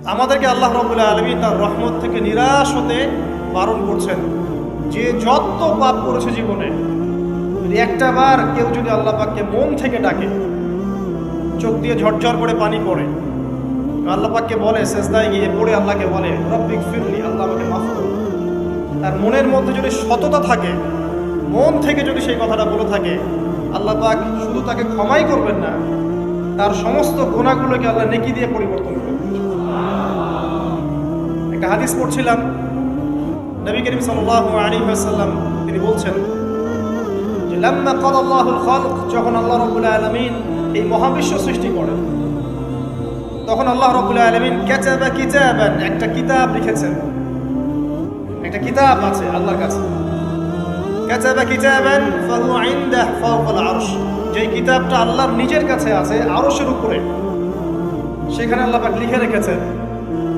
আমাদেরকে আল্লাহ রাব্বুল আলামিন তার রহমত থেকে নিরাশ হতে বারণ করছেন। যে যত পাপ করেছে জীবনে, যদি একটা বার কেউ যদি আল্লাহ পাককে মন থেকে ডাকে, চোখ দিয়ে ঝরঝর করে পানি পড়ে, আল্লাহ পাককে বলে, সেজদায় গিয়ে পড়ে আল্লাহকে বলে রব্বিক ফিরলি, আল্লাহ আমাকে মাফ করুন, তার মনের মধ্যে যদি সততা থাকে, মন থেকে যদি সেই কথাটা বলে থাকে, আল্লাহ পাক শুধু তাকে ক্ষমাই করবেন না, তার সমস্ত গুনাহগুলোকে আল্লাহ নেকি দিয়ে পরিবর্তন করবেন। একটা হাদিস পড়ছিলাম, নবী করিম সাল্লাল্লাহু আলাইহি ওয়াসাল্লাম তিনি বলছেন যে লাম্মা কাদাল্লাহুল খালক, যখন আল্লাহ রাব্বুল আলামিন এই মহাবিশ্ব সৃষ্টি করেন, তখন আল্লাহ রাব্বুল আলামিন কাতাবা কিতাবান, একটা কিতাব লিখেছেন। একটা কিতাব আছে আল্লাহর কাছে, কাতাবা কিতাবান ফাহুয়া ইনদাহু ফাওকাল আরশ, যেই কিতাবটা আল্লাহর নিজের কাছে আছে আরশের উপরে। সেখানে আল্লাহ পাক লিখে রেখেছেন,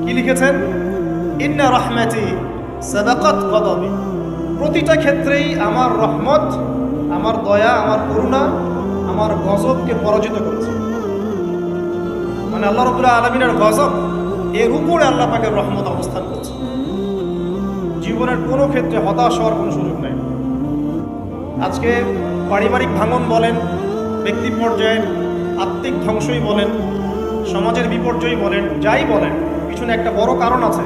কি লিখেছেন? ইন্না রাহমাতি সাবাকাত গাদাবি, প্রতিটা ক্ষেত্রেই আমার রহমত, আমার দয়া, আমার করুণা আমার গজবকে পরাজিত করেছে। মানে আল্লাহ রাব্বুল আলামিনের গজব, এর উপরে আল্লাহ পাকের রহমত অবস্থান করছে। জীবনের কোনো ক্ষেত্রে হতাশ হওয়ার কোনো সুযোগ নেই। আজকে পারিবারিক ভাঙন বলেন, ব্যক্তি পর্যায়ে আত্মিক ধ্বংসই বলেন, সমাজের বিপর্যয় বলেন, যাই বলেন, পিছনে একটা বড় কারণ আছে।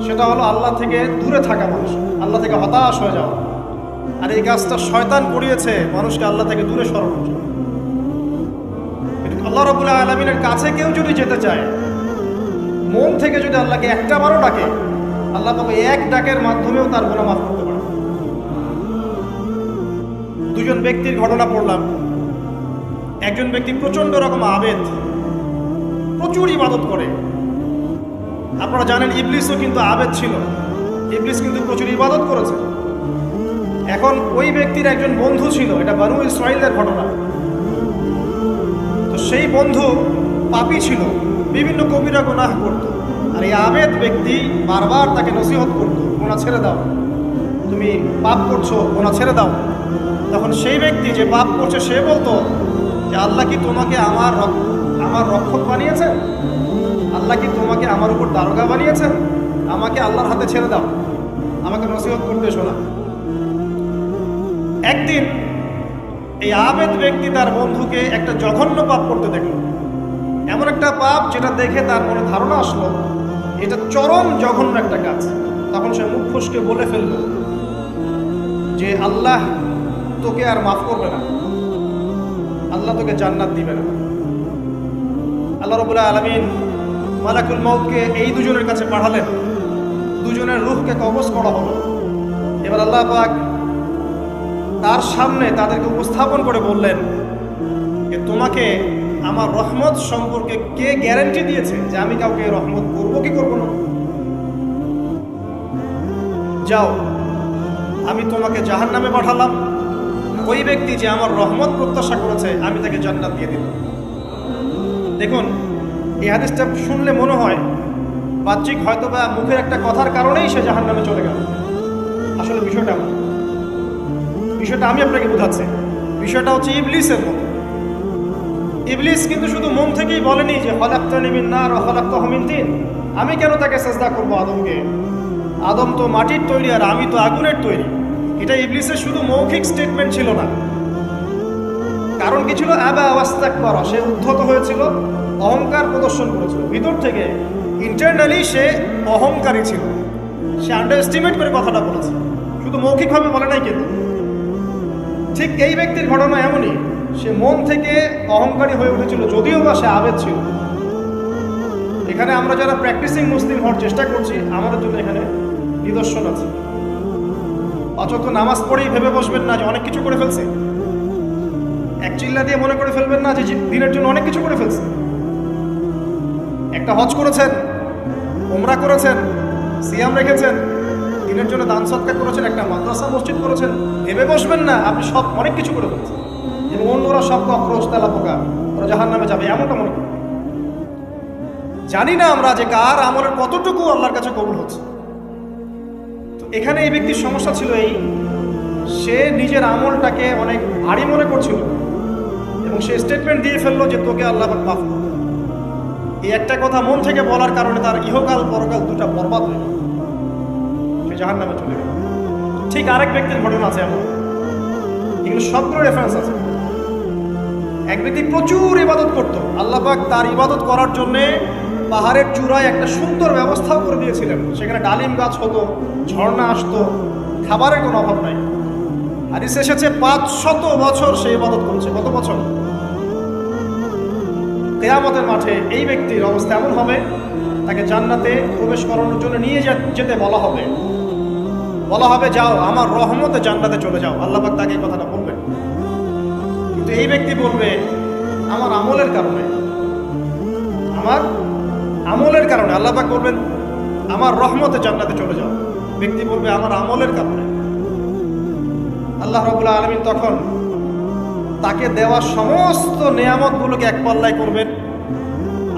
সেটা হলো আল্লাহ থেকে দূরে থাকা মানুষ, আল্লাহ থেকে হতাশ হয়ে যাওয়া। আর এই কাজটা শয়তান করিয়েছে মানুষকে আল্লাহ থেকে দূরে সরানোর জন্য। আল্লাহ রাব্বুল আলামিনের কাছে কেউ যদি যেতে চায়, মন থেকে যদি আল্লাহকে একটা বারও ডাকে, আল্লাহ পাক এক ডাকের মাধ্যমেও তার গুনাহ মাফ করতে পারে। দুজন ব্যক্তির ঘটনা পড়লাম। একজন ব্যক্তি প্রচন্ড রকম আবেদ, প্রচুর ইবাদত করে। আপনারা জানেন ইবলিসও কিন্তু আবেদ ছিল, ইবলিস কিন্তু প্রচুর ইবাদত করেছে। এখন ওই ব্যক্তির একজন বন্ধু ছিল, এটা বানু ইসরাঈলের ঘটনা। তো সেই বন্ধু পাপী ছিল, বিভিন্ন কবিরা গুনাহ করত। আর এই আবেদ ব্যক্তি বারবার তাকে নসিহত করত, গুনাহ ছেড়ে দাও, তুমি পাপ করছো, গুনাহ ছেড়ে দাও। তখন সেই ব্যক্তি যে পাপ করছে সে বলতো যে আল্লাহ কি তোমাকে আমার রক্ষক বানিয়েছেন? আল্লাহ কি তোমাকে আমার উপর দারোগা বানিয়েছেন? আমাকে আল্লাহর হাতে ছেড়ে দাও, আমাকে নসিহত করতে শোনা। একদিন এই আবেদ ব্যক্তি তার বন্ধুকে একটা জঘন্য পাপ করতে দেখল। এমন একটা পাপ যেটা দেখে তার মনে ধারণা আসলো এটা চরম জঘন্য একটা কাজ। তখন সে মুখ ফসকে বলে ফেলল যে আল্লাহ তোকে আর মাফ করবে না, আল্লাহ তোকে জান্নাত দিবে না। আল্লাহ রাব্বুল আলামিন মালাকুল মউতকে এই দুজনের কাছে পাঠালেন, দুজনের রূহকে কবজ করা হলো। এবার আল্লাহ পাক তার সামনে তাদেরকে উপস্থাপন করে বললেন যে তোমাকে আমার রহমত সম্পর্কে কে গ্যারান্টি দিয়েছে যে আমি কাউকে রহমত করবো কি করবো না? যাও, আমি তোমাকে জাহান্নামে পাঠালাম, ওই ব্যক্তি যে আমার রহমত প্রত্যাশা করেছে আমি তাকে জান্নাত দিয়ে দিলাম। দেখুন, এই হাদিসটা শুনলে মনে হয় বাহ্যিক হয়তো বা মুখের একটা কথার কারণেই সে জাহান্নামে চলে গেল। আসলে বিষয়টা আমি আপনাকে বোঝাচ্ছি। বিষয়টা হচ্ছে ইবলিসের মতো। ইবলিস কিন্তু শুধু মন থেকেই বলেনি যে খলাকতানি মিন নার ওয়া খলাকতাহু মিন তিন, আমি কেন তাকে সিজদা করব আদমকে? আদম তো মাটির তৈরি আর আমি তো আগুনের তৈরি। এটা ইবলিসের শুধু মৌখিক স্টেটমেন্ট ছিল না, কারণ কি ছিল? আবা ওয়াস্তাকবারা, সে উদ্ধত হয়েছিল, অহংকার প্রদর্শন করেছিল। ভিতর থেকে ইন্টারনালি সে অহংকারী ছিল, সে আন্ডার এস্টিমেট করে কথাটা বলেছে, শুধু মৌখিকভাবে বলে নাই। কিন্তু ঠিক এই ব্যক্তির ঘটনা এমনই, সে মন থেকে অহংকারী হয়ে উঠেছিল, যদিও বা সে আবেদ ছিল। এখানে আমরা যারা প্র্যাকটিসিং মুসলিম হওয়ার চেষ্টা করছি, আমাদের জন্য এখানে নিদর্শন আছে। অযথ নামাজ পড়েই ভেবে বসবেন না যে অনেক কিছু করে ফেলছে, এক চিল্লা দিয়ে মনে করে ফেলবেন না যে দিনের জন্য অনেক কিছু করে ফেলছে। একটা হজ করেছেন, উমরা করেছেন, সিয়াম রেখেছেন, দিনের জন্য দান সদকা করেছেন, একটা মাদ্রাসা মসজিদ করেছেন, ভেবে বসবেন না আপনি সব অনেক কিছু করে ফেলছেন এবং অন্যরা সব কক্রোচ তেলা পোকা, ওরা জাহান্নামে যাবে, এমনটা মনে করি। জানি না আমরা যে কার আমলের কতটুকু আল্লাহর কাছে কবুল হচ্ছে। তো এখানে এই ব্যক্তির সমস্যা ছিল এই, সে নিজের আমলটাকে অনেক ভারী মনে করছিল এবং সে স্টেটমেন্ট দিয়ে ফেললো যে তোকে আল্লাহ পাক মাফ করবে। এই একটা কথা মন থেকে বলার কারণে তার ইহকাল পরকাল দুটা বরবাদ হয়ে গেল, সে জাহান্নামে চলে গেল। ঠিক আরেক ব্যক্তির ঘটনা আছে এমন, এগুলো সবগুলো রেফারেন্স আছে। এক ব্যক্তি প্রচুর ইবাদত করত, আল্লাহ পাক তার ইবাদত করার জন্যে পাহাড়ের চূড়ায় একটা সুন্দর ব্যবস্থাও করে দিয়েছিলেন। সেখানে ডালিম গাছ হতো, ঝর্ণা আসতো, খাবারের কোনো অভাব নাই। হাদিসে এসেছে 500 বছর সে ইবাদত করেছে। কত বছর? কিয়ামতের মাঠে এই ব্যক্তির অবস্থা এমন হবে, তাকে জান্নাতে প্রবেশ করানোর জন্য নিয়ে যেতে বলা হবে যাও আমার রহমতে জান্নাতে চলে যাও। আল্লাহ পাক তাকে এই কথাটা বলবেন, কিন্তু এই ব্যক্তি বলবে আমার আমলের কারণে আল্লাহ পাক বলবেন আমার রহমতে জান্নাতে চলে যাও। ব্যক্তি বলবে আমার আমলের কারণে। আল্লাহ রাব্বুল আলামিন তখন তাকে দেওয়া সমস্ত নেয়ামতগুলোকে এক পাল্লায় করবেন,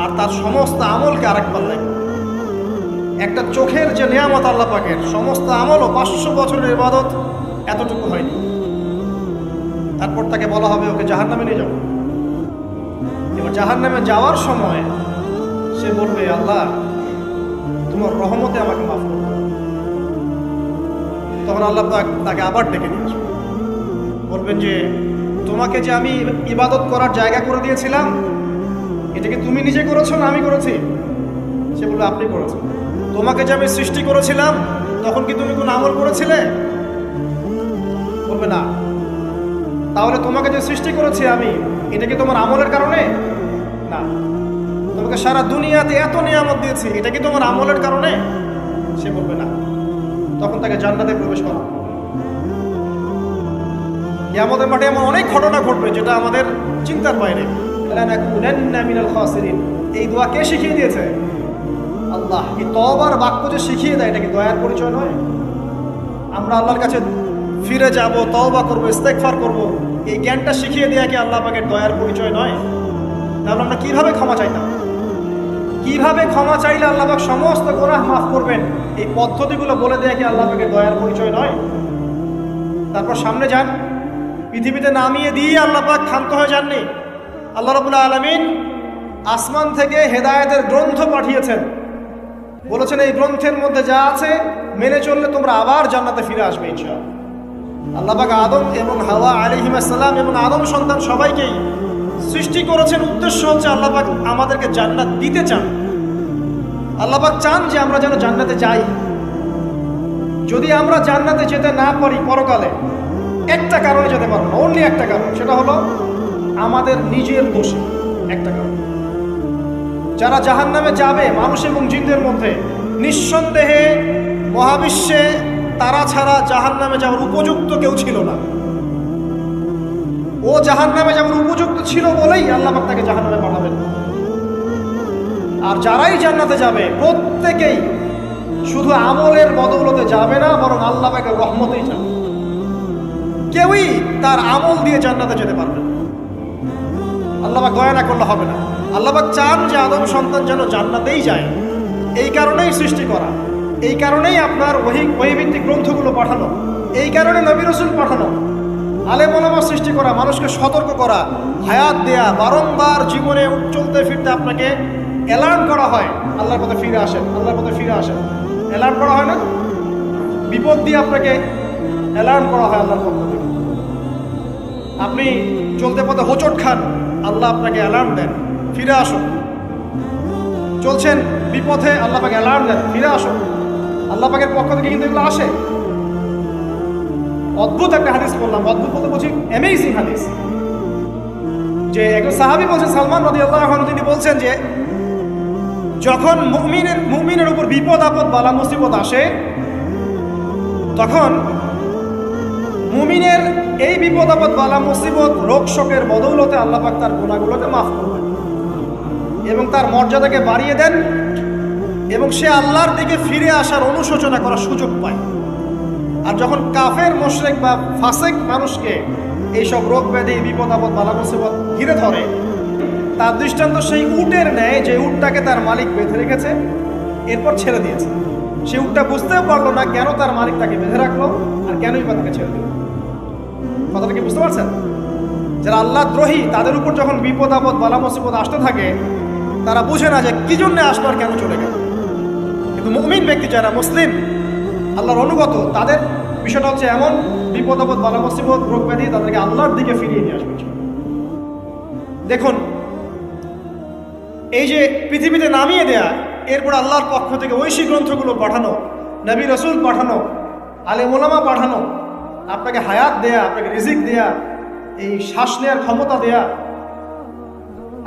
আর তার সমস্ত আমলকে আরেক পাল্লায় করবেন। একটা চোখের যে নেয়ামত আল্লাহ পাকের, সমস্ত আমলও 500 বছরের ইবাদত এতটুকু হয়নি। তারপর তাকে বলা হবে ওকে জাহান্নামে নিয়ে যাও। এবার জাহান্নামে যাওয়ার সময় সে বলবে আল্লাহ তোমার রহমতে আমাকে মাফ করো। তখন আল্লাহ পাক তাকে আবার ডেকে নিয়ে আসবে, বলবেন যে তোমাকে যে আমি ইবাদত করার জায়গা করে দিয়েছিলাম, এটাকে তুমি নিজে করেছো না আমি করেছি? সে বলবে আপনি করেছেন। তোমাকে যে আমি সৃষ্টি করেছিলাম তখন কি তুমি কোনো আমল করেছিলে? বলবে না। তাহলে তোমাকে যে সৃষ্টি করেছি আমি, এটা কি তোমার আমলের কারণে? না। তোমাকে সারা দুনিয়াতে এত নিয়ামত দিয়েছি, এটা কি তোমার আমলের কারণে? সে বলবে না। তখন তাকে জান্নাতে প্রবেশ করা। কিয়ামতের মাঠে এমন অনেক ঘটনা ঘটবে যেটা আমাদের চিন্তার বাইরে। এই দোয়া কে শিখিয়ে দিয়েছে? আল্লাহ। এই তওবার বাক্য যে শিখিয়ে দেয়, এটা কি দয়ার পরিচয় নয়? আমরা আল্লাহর কাছে ফিরে যাব, তওবা করবো, ইস্তেগফার করবো, এই জ্ঞানটা শিখিয়ে দেয়া কি আল্লাহ পাকের দয়ার পরিচয় নয়? তাহলে আমরা কিভাবে ক্ষমা চাইতাম? কিভাবে ক্ষমা চাইলে আল্লাহ পাক সমস্ত গুনাহ মাফ করবেন, এই পদ্ধতিগুলো বলে দেয়া কি আল্লাহ পাকের দয়ার পরিচয় নয়? তারপর সামনে যান, পৃথিবীতে নামিয়ে দিয়ে আল্লাহ পাক ক্ষান্ত হয়ে যাননি। আল্লাহ রাব্বুল আলামিন আসমান থেকে হেদায়েতের গ্রন্থ পাঠিয়েছেন, বলেছেন এই গ্রন্থের মধ্যে যা আছে মেনে চললে তোমরা আবার জান্নাতে ফিরে আসবে ইনশাআল্লাহ। আল্লাহ পাক আদম এবং হাওয়া আলাইহিস সালাম এবং আদম সন্তান সবাইকেই সৃষ্টি করেছেন। উদ্দেশ্য হচ্ছে আল্লাহ পাক আমাদেরকে জান্নাত দিতে চান। আল্লাহ পাক চান যে আমরা যেন জান্নাতে যাই। যদি আমরা জান্নাতে যেতে না পারি পরকালে, একটা কারণে যেতে পারবো না, অনলি একটা কারণ, সেটা হলো আমাদের নিজের দোষে। একটা কারণ, যারা জাহান্নামে যাবে মানুষ এবং জিনদের মধ্যে, নিঃসন্দেহে মহাবিশ্বে তারা ছাড়া জাহান্নামে যাওয়ার উপযুক্ত কেউ ছিল না। ও জাহান্নামে যাওয়ার উপযুক্ত ছিল বলেই আল্লাহ পাক তাকে জাহান্নামে পাঠাবেন। আর যারাই জান্নাতে যাবে প্রত্যেকেই শুধু আমলের বদৌলতে যাবে না, বরং আল্লাহ পাকের রহমতেই যাবে। কেউই তার আমল দিয়ে জান্নাতে যেতে পারবে না। আল্লাহ পাক দয়া না করলে হবে না। আল্লাহ পাক চান যে আদম সন্তান যেন জান্নাতেই যায়। এই কারণেই সৃষ্টি করা, এই কারণেই আপনার ওহীভিত্তিক গ্রন্থগুলো পাঠানো, এই কারণে নবী রাসূল পাঠানো, আলেম ওলামা সৃষ্টি করা, মানুষকে সতর্ক করা, হায়াত দেয়া, বারংবার জীবনে চলতে ফিরতে আপনাকে অ্যালার্ম করা হয় আল্লাহর পথে ফিরে আসেন, আল্লাহর পথে ফিরে আসেন। অ্যালার্ম করা হয় না? বিপদ দিয়ে আপনাকে অ্যালার্ম করা হয় আল্লাহর পক্ষ থেকে। আপনি চলতে পথে হোঁচট খান, আল্লাহ আপনাকে অ্যালার্ম দেন, ফিরে আসুন। চলছেন বিপথে, আল্লাহ পাকে অ্যালার্ম দেন, ফিরে আসুন। আল্লাহ পাকের পক্ষ থেকে কিন্তু এগুলো আসে। অদ্ভুত একটা হাদিস বললাম, অদ্ভুত বলতে বলছি অ্যামেজিং হাদিস, যে একজন সাহাবী বলছেন, সালমান রাদিয়াল্লাহু আনহু, তিনি বলছেন যে যখন মুমিনের উপর বিপদ আপদ বালা মুসিবত আসে, তখন মুমিনের এই বিপদ আপদ বালা মুসিবত রোগ শোকের বদৌলতে আল্লাহ পাক তার গুনাহগুলোকে মাফ করবেন এবং তার মর্যাদাকে বাড়িয়ে দেন, এবং সে আল্লাহর দিকে ফিরে আসার অনুশোচনা করার সুযোগ পায়। আর যখন কাফের মুশরিক বা ফাসিক মানুষকে এইসব রোগ ব্যাধি বিপদ আপদ বালা মুসিবত ঘিরে ধরে, তার দৃষ্টান্ত সেই উটের ন্যায় যে উটটাকে তার মালিক বেঁধে রেখেছে, এরপর ছেড়ে দিয়েছে। সে উটটা বুঝতেও পারলো না কেন তার মালিক তাকে বেঁধে রাখলো আর কেনই বা তাকে ছেড়ে দিল। কথাটা কি বুঝতে পারছেন? যারা আল্লাহ দ্রোহী, তাদের উপর যখন বিপদ আপদ বালা মুসিবত আসতে থাকে, তারা বুঝে না যে কি জন্য আসলো আর কেন চলে গেল। কিন্তু মুমিন ব্যক্তি যারা মুসলিম আল্লাহর অনুগত, তাদের বিষয়টা হচ্ছে এমন বিপদ আপদ বালা মুসিবত রোগ ব্যাধি তাদেরকে আল্লাহর দিকে ফিরিয়ে নিয়ে আসবে। দেখুন, এই যে পৃথিবীতে নামিয়ে দেয়া, এরপর আল্লাহর পক্ষ থেকে ঐশী গ্রন্থগুলো পাঠানো, নবী রসুল পাঠানো, আলেম ওলামা পাঠানো, আপনাকে হায়াত দেয়া, আপনাকে রিজিক দেয়া, এই শ্বাস নেওয়ার ক্ষমতা দেয়া,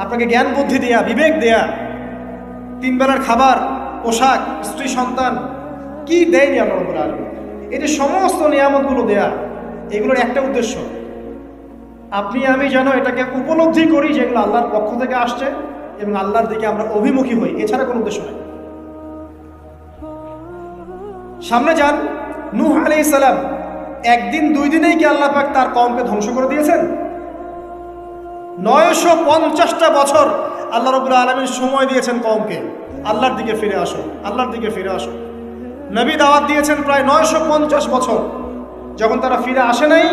আপনাকে জ্ঞান বুদ্ধি দেয়া, বিবেক দেয়া, 3 বেলার খাবার, পোশাক, স্ত্রী সন্তান, কি দেয়নি আল্লাহ রাব্বুল আলামিন। এই যে সমস্ত নিয়ামতগুলো দেয়া, এগুলোর একটা উদ্দেশ্য, আপনি আমি যেন এটাকে উপলব্ধি করি যেগুলো আল্লাহর পক্ষ থেকে আসছে এবং আল্লাহর দিকে আমরা অভিমুখী হই, এছাড়া কোনো উদ্দেশ্য নেই। সামনে যান, নূহ আলাইহিস সালাম, একদিন 2 দিনেই কি আল্লাহ পাক তার কওমকে ধ্বংস করে দিয়েছেন? 950টা বছর আল্লাহ রাব্বুল আলামিন সময় দিয়েছেন কওমকে, আল্লাহর দিকে ফিরে আসো, আল্লাহর দিকে ফিরে আসো। নবী দাওয়াত দিয়েছেন প্রায় 950 বছর। যখন তারা ফিরে আসে নাই,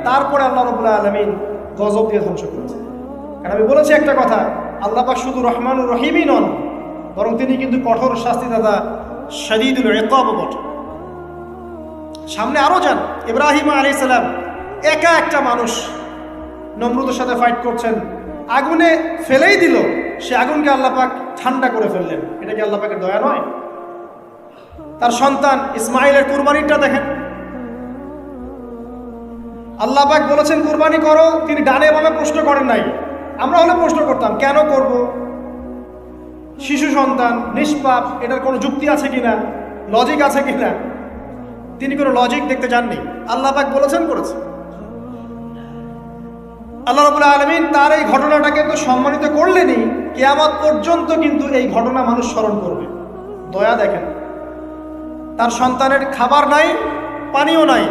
তারপরে আল্লাহ রাব্বুল আলামিন গজব দিয়ে ধ্বংস করেছে। কারণ আমি বলেছি একটা কথা, আল্লাহ পাক শুধু রহমানুর রহিমই নন, বরং তিনি কিন্তু কঠোর শাস্তিদাতা, শাদীদুল ইকাব বটে। সামনে আরো যান, ইব্রাহিম আলাইহিস সালাম একা একটা মানুষ নমরুদের সাথে ফাইট করছেন, আগুনে ফেলেই দিল, সে আগুনকে আল্লাহ পাক ঠান্ডা করে ফেললেন। এটা কি আল্লাহ পাকের দয়া নয়? তার সন্তান ইসমাইলের কুরবানিটা দেখেন, আল্লাহ পাক বলেছেন কুরবানি করো, তিনি ডানে বামে প্রশ্ন করেন নাই। আমরা হলে প্রশ্ন করতাম, কেন করব? শিশু সন্তান, নিষ্পাপ, এটার কোনো যুক্তি আছে কিনা, লজিক আছে কিনা? তিনি কোনো লজিক দেখতে যাননি, আল্লাহ পাক বলেছেন করেছে। আল্লাহ রাব্বুল আলামিন তার এই ঘটনাটাকে তো সম্মানিত করলেনই, কিয়ামত পর্যন্ত কিন্তু এই ঘটনা মানুষ স্মরণ করবে। দয়া দেখেন, তার সন্তানের খাবার নাই, পানিও নাই,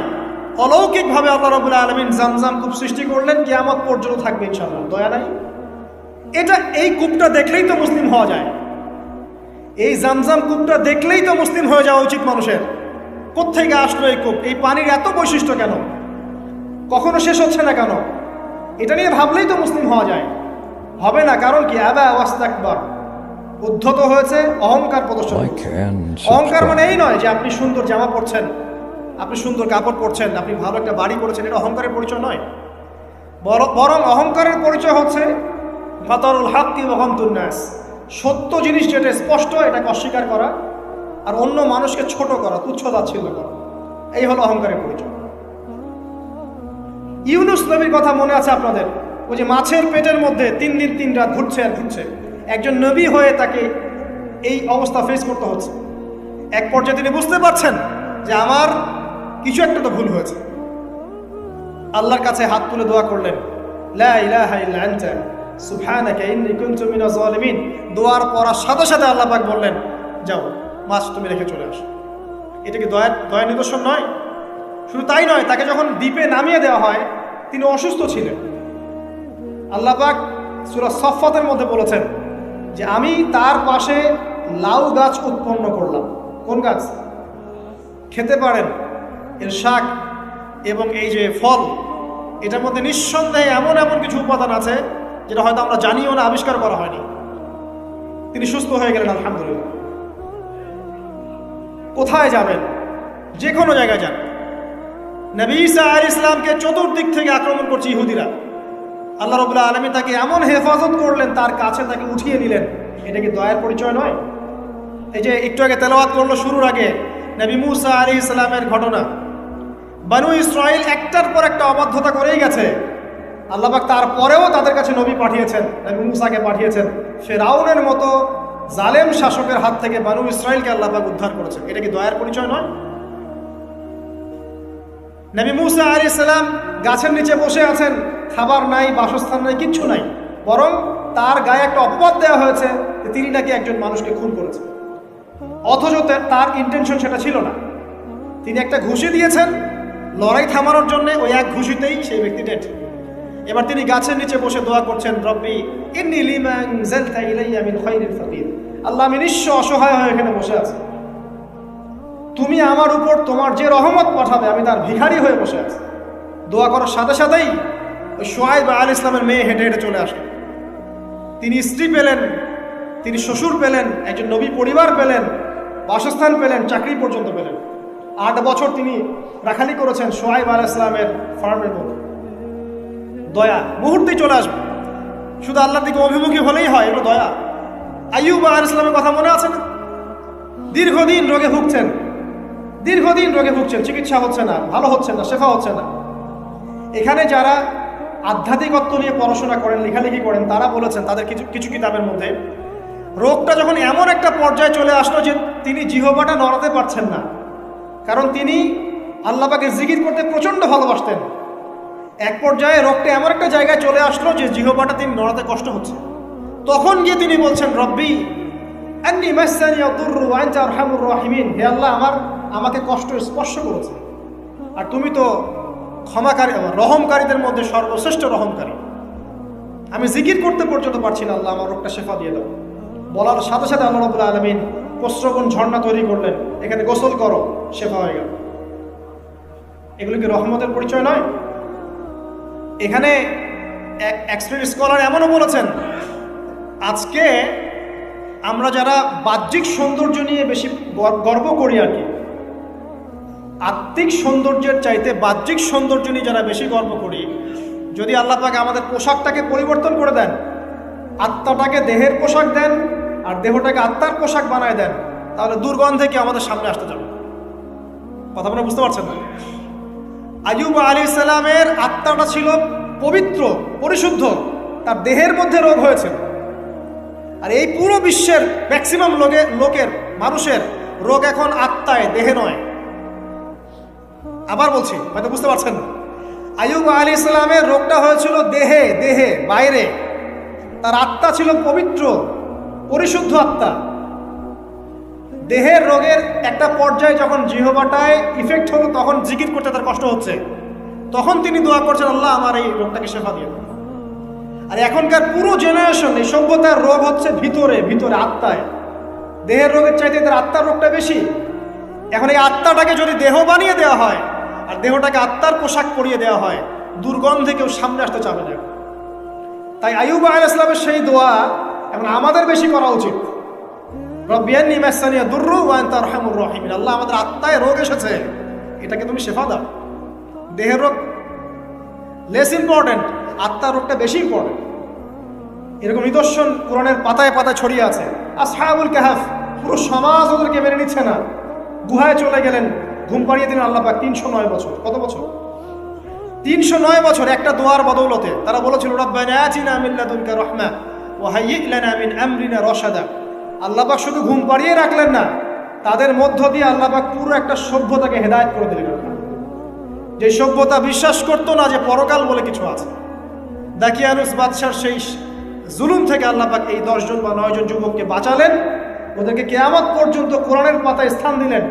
অলৌকিকভাবে আল্লাহ রাব্বুল আলামিন জামজাম কূপ সৃষ্টি করলেন, কিয়ামত পর্যন্ত থাকবে ইনশাআল্লাহ। দয়া নাই? এই কূপটা দেখলেই তো মুসলিম হওয়া যায়। এই জামজাম কূপটা দেখলেই তো মুসলিম হয়ে যাওয়া উচিত মানুষের। কোত্থেকে আসলো এই কূপ? এই পানির এত বৈশিষ্ট্য কেন? কখনো শেষ হচ্ছে না কেন? এটা নিয়ে ভাবলেই তো মুসলিম হওয়া যায়। হবে না, কারণ কি? আবা ওয়াস্তাকবার, উদ্ধত হয়েছে, অহংকার প্রদর্শন। অহংকার মানে এই নয় যে আপনি সুন্দর জামা পরছেন, আপনি সুন্দর কাপড় পরছেন, আপনি ভালো একটা বাড়ি করেছেন, এটা অহংকারের পরিচয় নয়। বরং অহংকারের পরিচয় হচ্ছে বাতারুল হাক্কি ওয়া গামতুন নাস, সত্য জিনিস যেটা স্পষ্ট এটাকে অস্বীকার করা, আর অন্য মানুষকে ছোট করা, তুচ্ছ তাচ্ছিল্য করা, এই হলো অহংকারের পরিচয়। ইউনুস নবীর কথা মনে আছে আপনাদের? ওই যে মাছের পেটের মধ্যে 3 দিন 3 রাত ঘুরছে আর ঘুরছে, একজন নবী হয়ে তাকে এই অবস্থা ফেস করতে হচ্ছে। এক পর্যায়ে তিনি বুঝতে পারছেন যে আমার কিছু একটা তো ভুল হয়েছে। আল্লাহর কাছে হাত তুলে দোয়া করলেন, লা ইলাহা ইল্লা আনতা সুবহানাকা ইন্নী কুনতু মিনাজ জালিমিন। দোয়ার পড়ার সাথে সাথে আল্লাহ পাক বললেন, যাও মাছ তুমি রেখে চলে আসো। এটা কি দয়ার নিদর্শন নয়? শুধু তাই নয়, তাকে যখন দ্বীপে নামিয়ে দেওয়া হয়, তিনি অসুস্থ ছিলেন। আল্লাহ পাক সূরা সফফাতের মধ্যে বলেছেন যে আমি তার পাশে লাউ গাছ উৎপন্ন করলাম। কোন গাছ? খেতে পারেন, এর শাক এবং এই যে ফল, এটার মধ্যে নিঃসন্দেহে এমন এমন কিছু উপাদান আছে যেটা হয়তো আমরা জানিও না, আবিষ্কার করা হয়নি। তিনি সুস্থ হয়ে গেলেন, আলহামদুলিল্লাহ। কোথায় যাবেন? যে কোনো জায়গায় যান। নবী ঈসা আলাইহিস সালামকে চতুর্দিক থেকে আক্রমণ করছে ইহুদিরা। আল্লাহ রাব্বুল আলামিন তাকে এমন হেফাজত করলেন, তার কাছে তাকে উঠিয়ে নিলেন। এটা কি দয়ার পরিচয় নয়? এই যে একটু আগে তেলাওয়াত করলো শুরুর আগে নবী মুসা আলাইহিস সালামের ঘটনা। বনু ইসরাইল একটার পর একটা অবাধ্যতা করেই গেছে। আল্লাহ পাক তারপরেও তাদের কাছে নবী পাঠিয়েছেন, নবী মুসাকে পাঠিয়েছেন। ফিরআউনের মতো জালেম শাসকের হাত থেকে বনু ইসরাইলকে আল্লাহ পাক উদ্ধার করেছেন। এটা কি দয়ার পরিচয় নয়? নবী মুসা আলাইহিস সালাম গাছের নিচে বসে আছেন, খাবার নাই, বাসস্থান নাই, কিচ্ছু নাই, বরং তার গায়ে একটা অপবাদ দেওয়া হয়েছে যে তিনি নাকি একজন মানুষকে খুন করেছেন। অথচ তার ইন্টেনশন সেটা ছিল না। তিনি একটা ঘুষি দিয়েছেন লড়াই থামানোর জন্য, ওই এক ঘুষিতেই সেই ব্যক্তি ডেড। এবার তিনি গাছের নিচে বসে দোয়া করছেন, রব্বি ইন্নী লিমা আনজালতা ইলাইয়া মিন খায়রিন ফাকির। আল্লাহ, আমি নিঃস্ব অসহায় হয়ে এখানে বসে আছি, তুমি আমার উপর তোমার যে রহমত পাঠাবে আমি তার ভিখারি হয়ে বসে আছি। দোয়া করার সাথে সাথেই ওই শুআয়ব আলাইহিস সালামের মেয়ে হেঁটে হেঁটে চলে আসলেন। তিনি স্ত্রী পেলেন, তিনি শ্বশুর পেলেন, একজন নবী পরিবার পেলেন, বাসস্থান পেলেন, চাকরি পর্যন্ত পেলেন। 8 বছর তিনি রাখালি করেছেন শোয়াইব আলাইহিস সালামের ফার্মের মধ্যে। দয়া মুহূর্তেই চলে আসবে, শুধু আল্লাহর দিকে অভিমুখী হলেই হয়, এগুলো দয়া। আইয়ুব আলাইহিস সালামের কথা মনে আছে না? দীর্ঘদিন রোগে ভুগছেন, চিকিৎসা হচ্ছে না, ভালো হচ্ছে না, শেফা হচ্ছে না। এখানে যারা আধ্যাত্মিকত্ব নিয়ে পড়াশোনা করেন, লেখালেখি করেন, তারা বলেছেন তাদের কিছু কিতাবের মধ্যে, রোগটা যখন এমন একটা পর্যায়ে চলে আসলো যে তিনি জিহ্বাটা নড়াতে পারছেন না, কারণ তিনি আল্লাহ পাকের জিকির করতে প্রচণ্ড ভালোবাসতেন। এক পর্যায়ে রোগটা এমন একটা জায়গায় চলে আসলো যে জিহ্বাটা তিনি নড়াতে কষ্ট হচ্ছে। তখন গিয়ে তিনি বলছেন, রব্বি আন্নী মাসসানি আদ-দুররু ওয়া আনতা আরহামুর রাহিমিন, হে আল্লাহ, আমাকে কষ্ট স্পর্শ করেছে, আর তুমি তো ক্ষমাকারী, রহমকারীদের মধ্যে সর্বশ্রেষ্ঠ রহমকারী। আমি জিকির করতে পর্যন্ত পারছি না, আল্লাহ আমার রোগটা শেফা দিয়ে দাও। বলার সাথে সাথে আল্লাহ রাব্বুল আলামিন প্রস্রবণ ঝর্ণা তৈরি করলেন, এখানে গোসল করো, শেফা হয়ে গেল। এগুলো কি রহমতের পরিচয় নয়? এখানে এক শ্রেণীর স্কলার এমনও বলেছেন, আজকে আমরা যারা বাহ্যিক সৌন্দর্য নিয়ে বেশি গর্ব করি আর কি, আত্মিক সৌন্দর্যের চাইতে বাহ্যিক সৌন্দর্য নিয়ে যারা বেশি গর্ব করি, যদি আল্লাহ পাক আমাদের পোশাকটাকে পরিবর্তন করে দেন, আত্মাটাকে দেহের পোশাক দেন আর দেহটাকে আত্মার পোশাক বানায় দেন, তাহলে দুর্গন্ধে কি আমাদের সামনে আসতে যাবে? কথা আপনারা বুঝতে পারছেন না? আইয়ুব আলাইহিস সালামের আত্মাটা ছিল পবিত্র, পরিশুদ্ধ, তার দেহের মধ্যে রোগ হয়েছিল। আর এই পুরো বিশ্বের ম্যাক্সিমাম লোকের মানুষের রোগ এখন আত্মায়, দেহে নয়। আবার বলছি, হয়তো বুঝতে পারছেন না। আইয়ুব আলাইহিস সালামের রোগটা হয়েছিল দেহে, বাইরে। তার আত্মা ছিল পবিত্র, পরিশুদ্ধ আত্মা। দেহের রোগের একটা পর্যায়ে যখন জিহ্বাটায় ইফেক্ট হলো, তখন জিকির করতে তার কষ্ট হচ্ছে, তখন তিনি দোয়া করছেন, আল্লাহ আমার এই রোগটাকে শেফা দিয়ে দাও। আর এখনকার পুরো জেনারেশন, এই সভ্যতার রোগ হচ্ছে ভিতরে, আত্মায়। দেহের রোগের চাইতে তার আত্মার রোগটা বেশি। এখন এই আত্মাটাকে যদি দেহ বানিয়ে দেওয়া হয় আর দেহটাকে আত্মার পোশাক পরিয়ে দেওয়া হয়, দুর্গন্ধে কেউ সামনে আসতে চাবে না। তাই আইয়ুব আলাইহিস সালামের সেই দোয়া এখন আমাদের বেশি করা উচিত। রব্বি আন্নী মাসসানি আদ-দুররু ওয়া আনতা আরহামুর রাহিমিন, আল্লাহ আমাদের আত্মায় রোগ এসেছে, এটাকে তুমি শেফা দাও। দেহের রোগ লেস ইম্পর্টেন্ট, আত্মার রোগটা বেশি ইম্পর্টেন্ট। এরকম নিদর্শন কোরআনের পাতায় পাতায় ছড়িয়ে আছে। আসহাবুল কাহাফ, পুরো সমাজ ওদেরকে মেনে নিচ্ছে না, গুহায় চলে গেলেন, ঘুম পাড়িয়ে দিলেন আল্লাহ পাক। 309 বছর। কত বছর? 309 বছর একটা দোয়ার বদৌলতে। তারা বলেছিল, রব্বানা আতিনা মিন লাদুনকা রাহমা ওয়া হাইয়্যি লানা মিন আমরিনা রাশাদা। আল্লাহ পাক শুধু ঘুম পাড়িয়ে রাখলেন না, তাদের মধ্য দিয়ে আল্লাহ পাক পুরো একটা সভ্যতাকে হেদায়েত করে দিলেন। যে সভ্যতা বিশ্বাস করতো না যে পরকাল বলে কিছু আছে। দাকিয়ানুস বাদশার সেই জুলুম থেকে আল্লাহ পাক এই 10 জন বা 9 জন যুবককে বাঁচালেন, ওদেরকে কিয়ামত পর্যন্ত কোরআনের পাতায় স্থান দিলেন,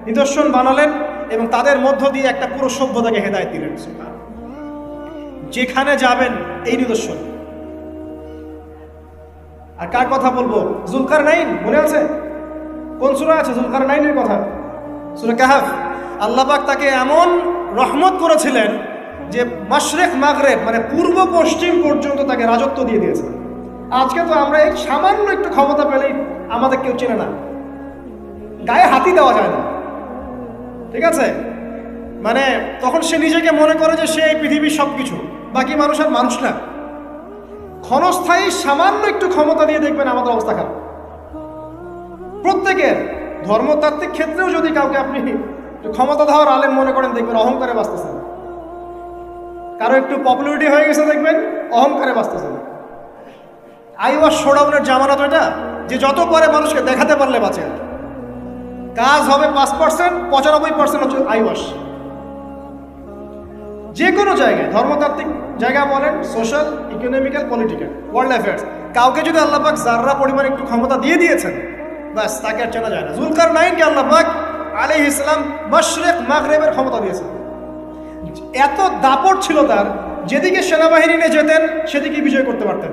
নিদর্শন বানালেন, এবং তাদের মধ্য দিয়ে একটা পুরো সভ্যতাকে হেদায়েত দিলেন। যেখানে যাবেন এই নিদর্শন। আর কার কথা বলবো? যুলকারনাইন, মনে আছে? কোন সূরা আছে যুলকারনাইনের কথা? সূরা কাহাফ। আল্লাহ পাক তাকে এমন রহমত করেছিলেন যে মাশরিক মাগরিব, মানে পূর্ব পশ্চিম পর্যন্ত তাকে রাজত্ব দিয়ে দিয়েছে। আজকে তো আমরা এই সামান্য একটু ক্ষমতা পেলেই আমাদের কেউ চেনে না, গায়ে হাতি দেওয়া যায় না, ঠিক আছে? মানে তখন সে নিজেকে মনে করে যে সে এই পৃথিবীর সবকিছু, বাকি মানুষ আর মানুষ না। ক্ষণস্থায়ী সামান্য একটু ক্ষমতা দিয়ে দেখবেন আমাদের অবস্থা খারাপ। প্রত্যেকের ধর্মতাত্ত্বিক ক্ষেত্রেও যদি কাউকে আপনি ক্ষমতা ধাওয়ার আলেম মনে করেন, দেখবেন অহংকারে বাঁচতেছেন। কারো একটু পপুলারিটি হয়ে গেছে, দেখবেন অহংকারে বাঁচতেছেন। আইওয়াশ শোডাউনের জামানত এটা, যে যত পরে মানুষকে দেখাতে পারলে বাঁচে। কাজ হবে 5%, 95% হচ্ছে আইওয়াশ। যে কোনো জায়গায়, ধর্মতাত্ত্বিক জায়গা বলেন, social, economical, political, world affairs, কাউকে যদি আল্লাহ পাক যাররা পরিমাণ একটু ক্ষমতা দিয়ে দিয়েছেন, ব্যাস তাকে আর চেনা যায় না। যুলকারনাইনকে আল্লাহ পাক আলাইহিস সালাম মাশরিক মাগরিবের ক্ষমতা দিয়েছেন। এত দাপট ছিল তার, যেদিকে সেনাবাহিনী নিয়ে যেতেন সেদিকে বিজয় করতে পারতেন।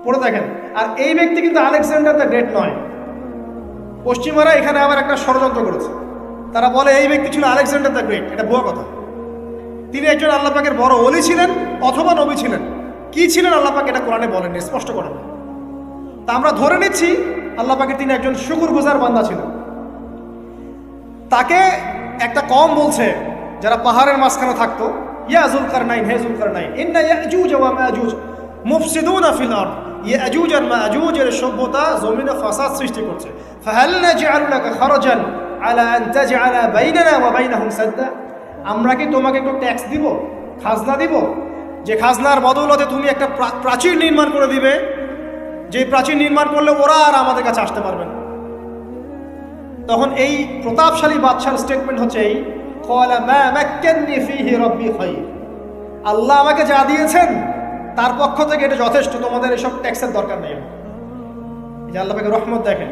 পড়ে দেখেন। আর এই ব্যক্তি কিন্তু আলেকজান্ডার দ্য গ্রেট নয়। পশ্চিমারা এখানে আবার একটা ষড়যন্ত্র করেছে। তারা বলে এই ব্যক্তি ছিল আলেকজান্ডার দ্য গ্রেট। এটা ভুয়া কথা। তিনি একজন আল্লাহ পাকের বড় ওলি ছিলেন অথবা নবী ছিলেন। কি ছিলেন আল্লাহ পাক এটা কোরআনে বলেন, স্পষ্ট করেন। তা আমরা ধরে নিচ্ছি আল্লাহ পাকের তিনি একজন শুকরগুজার বান্দা ছিলেন। তাকে একটা কম বলছে যারা পাহাড়ের মাঝখানে থাকতো, ইয়া যুলকারনাইন, হে যুলকারনাইন, ইন্না ইয়াজুজ ওয়া মাজুজ মুফসিদুনা ফিল আরদ, ইয়াজুজ আর মাজুজ এর সভ্যতা জমিনে ফাসাদ সৃষ্টি করছে। ফাহাল নাজআলু লাকা খারাজান আলা আন তাজআলা বাইনানা ওয়া বাইনাহুম সাদ্দা, আমরা কি তোমাকে একটু ট্যাক্স দিব, খাজনা দিব, যে খাজনার বদৌলতে তুমি একটা প্রাচীর নির্মাণ করে দিবে, যে প্রাচীর নির্মাণ করলে ওরা আর আমাদের কাছে আসতে পারবে না। তখন এই প্রতাপশালী বাদশার স্টেটমেন্ট হচ্ছে এই, ক্বালা মা মাক্কান্নি ফীহি রাব্বী খায়র, আল্লাহ আমাকে যা দিয়েছেন তার পক্ষ থেকে এটা যথেষ্ট, তোমাদের এসব ট্যাক্সের দরকার নেই। এই যে আল্লাহ পাকের রহমত দেখেন।